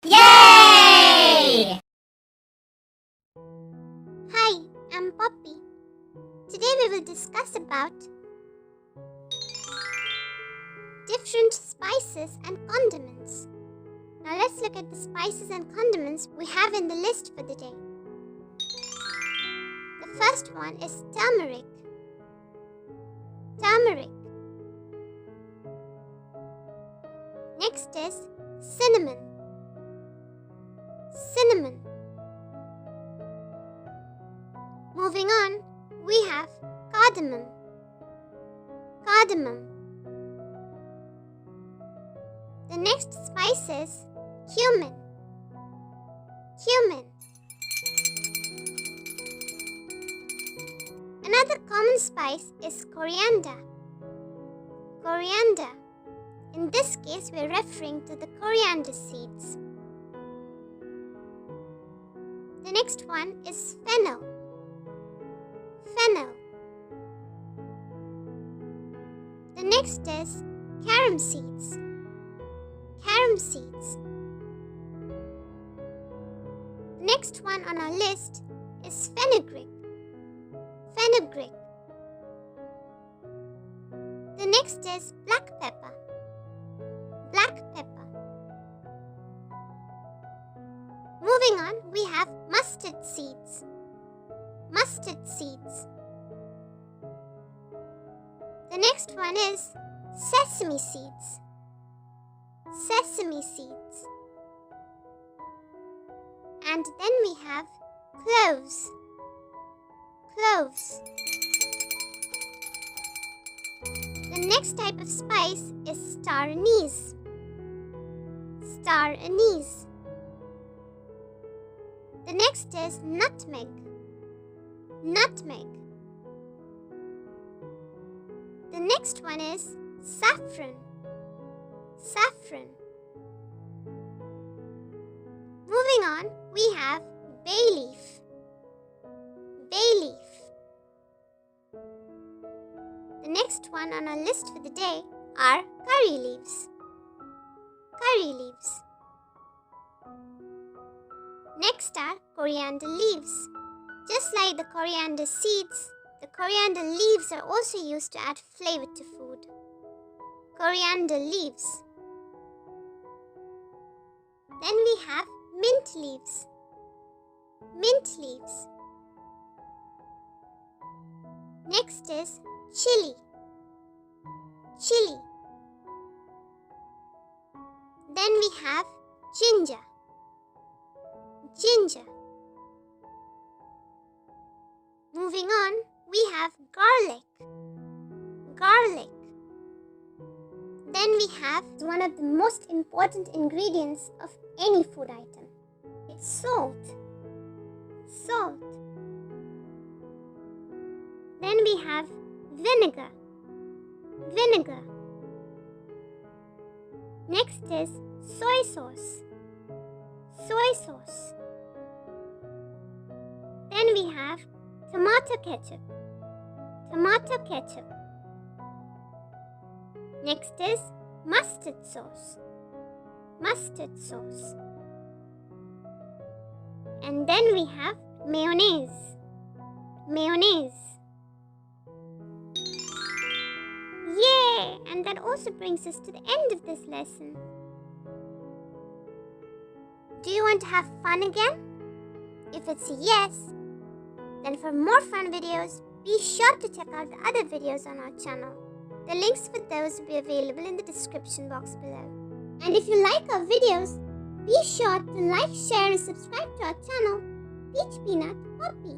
Yay! Hi, I'm Poppy. Today we will discuss about different spices and condiments. Now let's look at the spices and condiments we have in the list for the day. The first one is turmeric. Turmeric. Next is cinnamon. Cinnamon. Moving on, we have cardamom. Cardamom. The next spice is cumin. Cumin. Another common spice is coriander. Coriander. In this case, we are referring to the coriander seeds. The next one is fennel. Fennel. The next is carom seeds. Carom seeds. The next one on our list is fenugreek. Fenugreek. The next is black pepper. Black pepper. Moving on, we have mustard seeds. Mustard seeds. The next one is sesame seeds. Sesame seeds. And then we have cloves. Cloves. The next type of spice is star anise. Star anise. The next is nutmeg. Nutmeg. The next one is saffron. Saffron. Moving on, we have bay leaf. Bay leaf. The next one on our list for the day are curry leaves. Curry leaves. Next are coriander leaves. Just like the coriander seeds, the coriander leaves are also used to add flavor to food. Coriander leaves. Then we have mint leaves. Mint leaves. Next is chili. Chili. Then we have ginger. Ginger. Moving on, we have garlic. Garlic. Then we have one of the most important ingredients of any food item. It's salt. Salt. Then we have vinegar. Vinegar. Next is soy sauce. Soy sauce. Then we have tomato ketchup. Tomato ketchup. Next is mustard sauce. Mustard sauce. And then we have mayonnaise. Mayonnaise. Yay! And that also brings us to the end of this lesson. Do you want to have fun again? If it's a yes, then for more fun videos, be sure to check out the other videos on our channel. The links for those will be available in the description box below. And if you like our videos, be sure to like, share and subscribe to our channel, Peach Peanut Poppy.